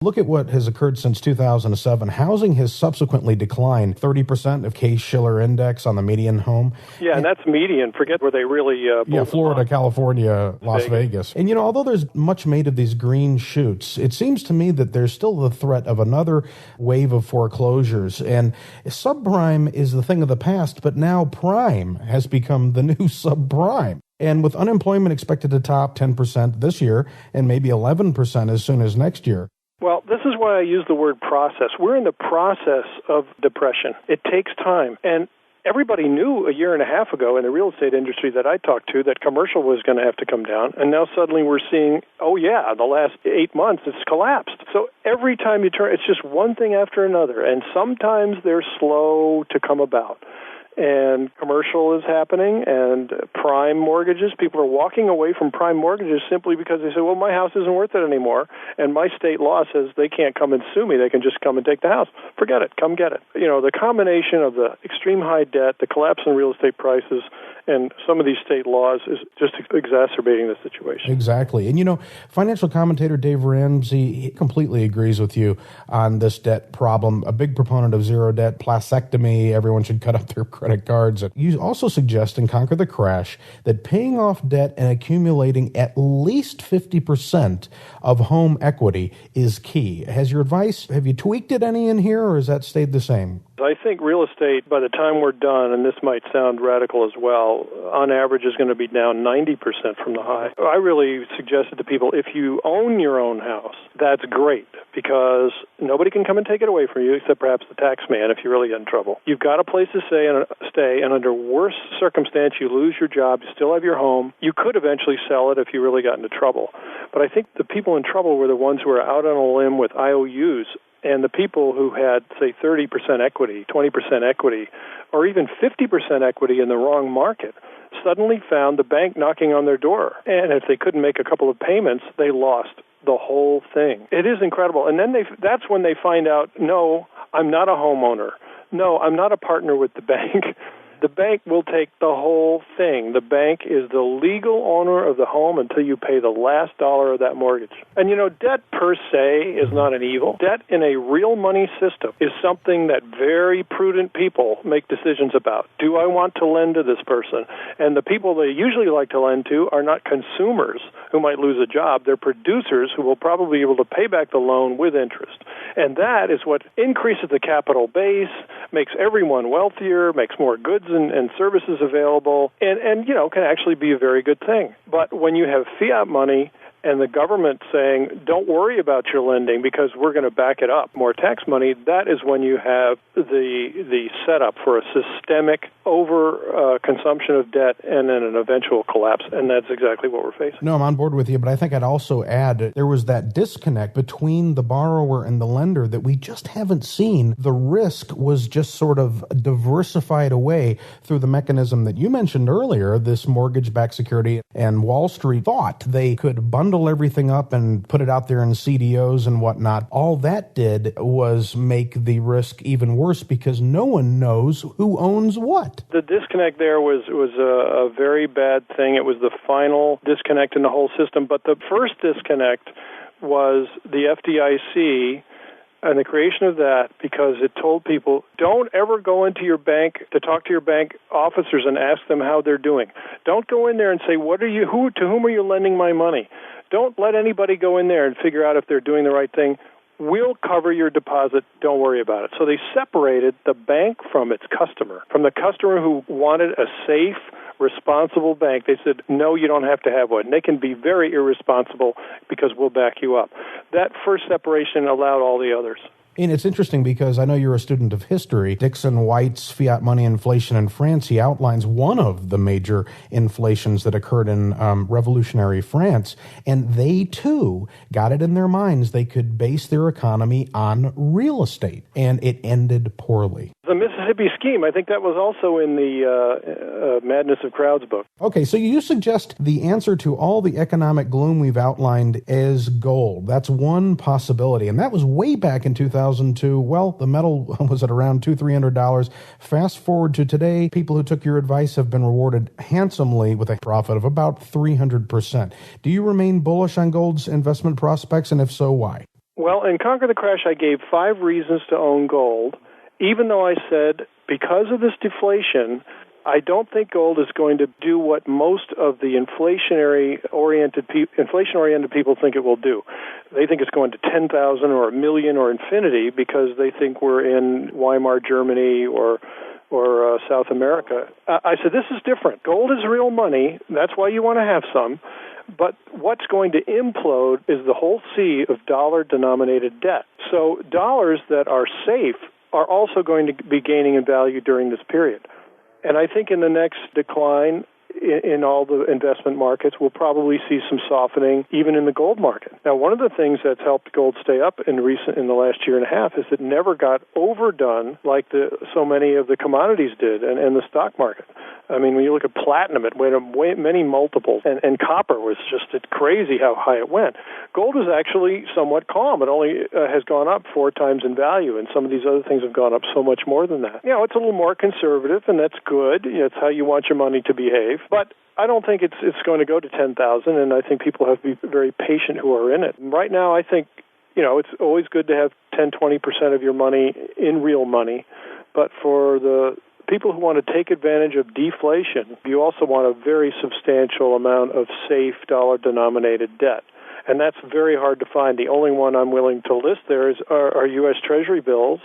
Look at what has occurred since 2007. Housing has subsequently declined 30% of Case-Shiller index on the median home. Yeah, and that's median. Forget where they really... Florida, California, Las Vegas. And, although there's much made of these green shoots, it seems to me that there's still the threat of another wave of foreclosures. And subprime is the thing of the past, but now prime has become the new subprime. And with unemployment expected to top 10% this year and maybe 11% as soon as next year. Well, this is why I use the word process. We're in the process of depression. It takes time. And everybody knew a year and a half ago in the real estate industry that I talked to that commercial was going to have to come down. And now suddenly we're seeing, the last 8 months it's collapsed. So every time you turn, it's just one thing after another. And sometimes they're slow to come about. And commercial is happening, and prime mortgages. People are walking away from prime mortgages simply because they say, well, my house isn't worth it anymore, and my state law says they can't come and sue me. They can just come and take the house. Forget it. Come get it. The combination of the extreme high debt, the collapse in real estate prices, and some of these state laws is just exacerbating the situation. Exactly. And, financial commentator Dave Ramsey, he completely agrees with you on this debt problem. A big proponent of zero debt, plastectomy, everyone should cut up their credit cards. You also suggest in Conquer the Crash that paying off debt and accumulating at least 50% of home equity is key. Have you tweaked it any in here, or has that stayed the same? I think real estate, by the time we're done, and this might sound radical as well, on average is going to be down 90% from the high. I really suggested to people, if you own your own house, that's great, because nobody can come and take it away from you except perhaps the tax man if you really get in trouble. You've got a place to stay, and under worst circumstance, you lose your job, you still have your home. You could eventually sell it if you really got into trouble. But I think the people in trouble were the ones who were out on a limb with IOUs. And the people who had, say, 30% equity, 20% equity, or even 50% equity in the wrong market suddenly found the bank knocking on their door. And if they couldn't make a couple of payments, they lost the whole thing. It is incredible. And then that's when they find out, no, I'm not a homeowner. No, I'm not a partner with the bank. The bank will take the whole thing. The bank is the legal owner of the home until you pay the last dollar of that mortgage. And, debt per se is not an evil. Debt in a real money system is something that very prudent people make decisions about. Do I want to lend to this person? And the people they usually like to lend to are not consumers who might lose a job. They're producers who will probably be able to pay back the loan with interest. And that is what increases the capital base, makes everyone wealthier, makes more goods and services available, and can actually be a very good thing. But when you have fiat money and the government saying, don't worry about your lending because we're going to back it up, more tax money, that is when you have the setup for a systemic over-consumption of debt and then an eventual collapse, and that's exactly what we're facing. No, I'm on board with you, but I think I'd also add there was that disconnect between the borrower and the lender that we just haven't seen. The risk was just sort of diversified away through the mechanism that you mentioned earlier, this mortgage-backed security, and Wall Street thought they could bundle everything up and put it out there in CDOs and whatnot. All that did was make the risk even worse because no one knows who owns what. The disconnect there was a very bad thing. It was the final disconnect in the whole system. But the first disconnect was the FDIC and the creation of that, because it told people, don't ever go into your bank to talk to your bank officers and ask them how they're doing. Don't go in there and say, to whom are you lending my money? Don't let anybody go in there and figure out if they're doing the right thing. We'll cover your deposit. Don't worry about it. So they separated the bank from its customer, from the customer who wanted a safe, responsible bank. They said, no, you don't have to have one. They can be very irresponsible because we'll back you up. That first separation allowed all the others. And it's interesting because I know you're a student of history. Dixon White's Fiat Money Inflation in France, he outlines one of the major inflations that occurred in revolutionary France. And they, too, got it in their minds they could base their economy on real estate. And it ended poorly. The Mississippi Scheme, I think that was also in the Madness of Crowds book. Okay, so you suggest the answer to all the economic gloom we've outlined is gold. That's one possibility. And that was way back in 2002. Well, the metal was at around $200-300. Fast forward to today, people who took your advice have been rewarded handsomely with a profit of about 300%. Do you remain bullish on gold's investment prospects, and if so, why? Well, in Conquer the Crash, I gave 5 reasons to own gold, even though I said because of this deflation, I don't think gold is going to do what most of the inflation-oriented people think it will do. They think it's going to 10,000 or a million or infinity because they think we're in Weimar Germany or South America. I said, this is different. Gold is real money. That's why you want to have some. But what's going to implode is the whole sea of dollar-denominated debt. So dollars that are safe are also going to be gaining in value during this period. And I think in the next decline in all the investment markets, we'll probably see some softening even in the gold market. Now, one of the things that's helped gold stay up in the last year and a half is it never got overdone like so many of the commodities did and the stock market. I mean, when you look at platinum, it went many multiples, and copper was just crazy how high it went. Gold is actually somewhat calm. It only has gone up 4 times in value, and some of these other things have gone up so much more than that. It's a little more conservative, and that's good. It's how you want your money to behave. But I don't think it's going to go to 10,000, and I think people have to be very patient who are in it. Right now, I think, it's always good to have 10, 20% of your money in real money, but for the people who want to take advantage of deflation, you also want a very substantial amount of safe dollar-denominated debt. And that's very hard to find. The only one I'm willing to list there are U.S. Treasury bills,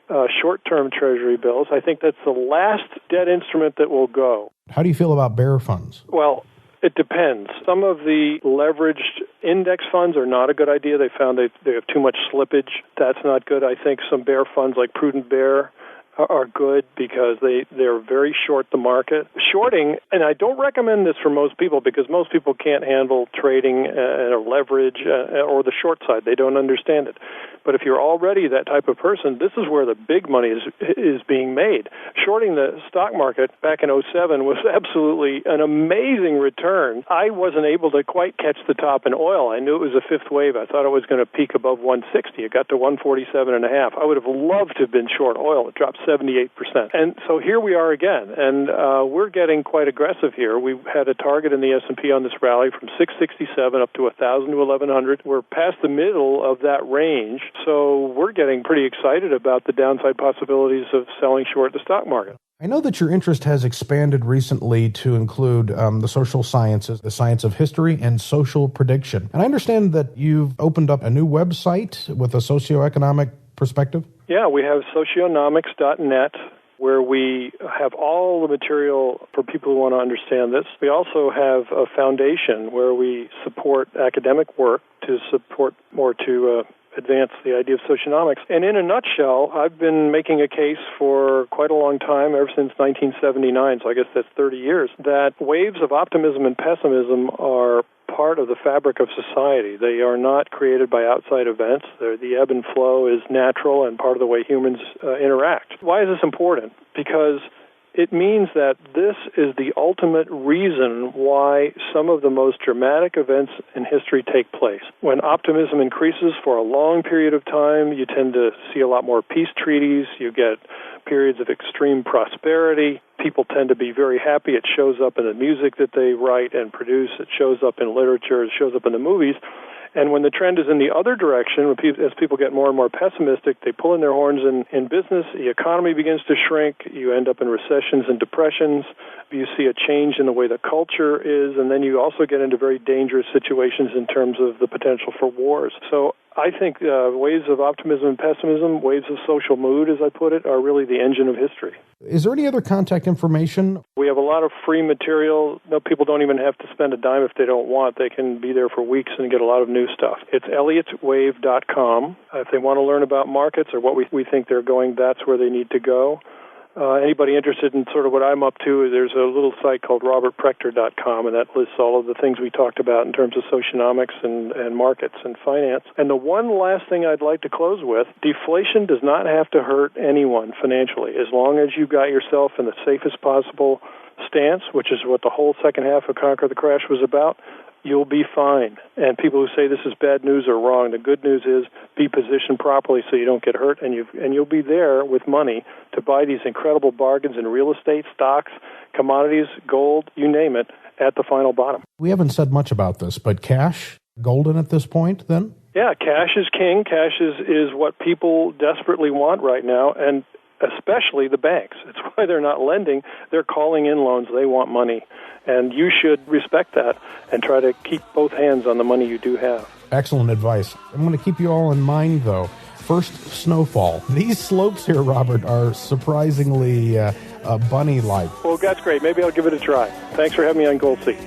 short-term Treasury bills. I think that's the last debt instrument that will go. How do you feel about bear funds? Well, it depends. Some of the leveraged index funds are not a good idea. They found they have too much slippage. That's not good. I think some bear funds like Prudent Bear are good because they're very short the market. Shorting, and I don't recommend this for most people because most people can't handle trading or leverage or the short side. They don't understand it. But if you're already that type of person, this is where the big money is being made. Shorting the stock market back in 2007 was absolutely an amazing return. I wasn't able to quite catch the top in oil. I knew it was a fifth wave. I thought it was going to peak above 160. It got to 147.5. I would have loved to have been short oil. It dropped 78%. And so here we are again, and we're getting quite aggressive here. We had a target in the S&P on this rally from 667 up to 1,000 to 1,100. We're past the middle of that range, so we're getting pretty excited about the downside possibilities of selling short the stock market. I know that your interest has expanded recently to include the social sciences, the science of history, and social prediction. And I understand that you've opened up a new website with a socioeconomic perspective. Yeah, we have socionomics.net, where we have all the material for people who want to understand this. We also have a foundation where we support academic work to advance the idea of socionomics. And in a nutshell, I've been making a case for quite a long time, ever since 1979, so I guess that's 30 years, that waves of optimism and pessimism are part of the fabric of society. They are not created by outside events. The ebb and flow is natural and part of the way humans interact. Why is this important? Because it means that this is the ultimate reason why some of the most dramatic events in history take place. When optimism increases for a long period of time, you tend to see a lot more peace treaties. You get periods of extreme prosperity. People tend to be very happy. It shows up in the music that they write and produce. It shows up in literature. It shows up in the movies. And when the trend is in the other direction, as people get more and more pessimistic, they pull in their horns in business. The economy begins to shrink. You end up in recessions and depressions. You see a change in the way the culture is, and then you also get into very dangerous situations in terms of the potential for wars. So I think waves of optimism and pessimism, waves of social mood, as I put it, are really the engine of history. Is there any other contact information? We have a lot of free material. No, people don't even have to spend a dime if they don't want. They can be there for weeks and get a lot of new stuff. It's elliottwave.com. If they want to learn about markets or what we think they're going, that's where they need to go. Anybody interested in sort of what I'm up to, there's a little site called robertprechter.com, and that lists all of the things we talked about in terms of socionomics and markets and finance. And the one last thing I'd like to close with, deflation does not have to hurt anyone financially. As long as you got yourself in the safest possible stance, which is what the whole second half of Conquer the Crash was about, you'll be fine. And people who say this is bad news are wrong. The good news is be positioned properly so you don't get hurt, and you'll be there with money to buy these incredible bargains in real estate, stocks, commodities, gold, you name it, at the final bottom. We haven't said much about this, but cash, golden at this point then? Yeah, cash is king. Cash is what people desperately want right now, and especially the banks. It's why they're not lending. They're calling in loans. They want money. And you should respect that and try to keep both hands on the money you do have. Excellent advice. I'm going to keep you all in mind, though. First, snowfall. These slopes here, Robert, are surprisingly bunny-like. Well, that's great. Maybe I'll give it a try. Thanks for having me on Gold Sea.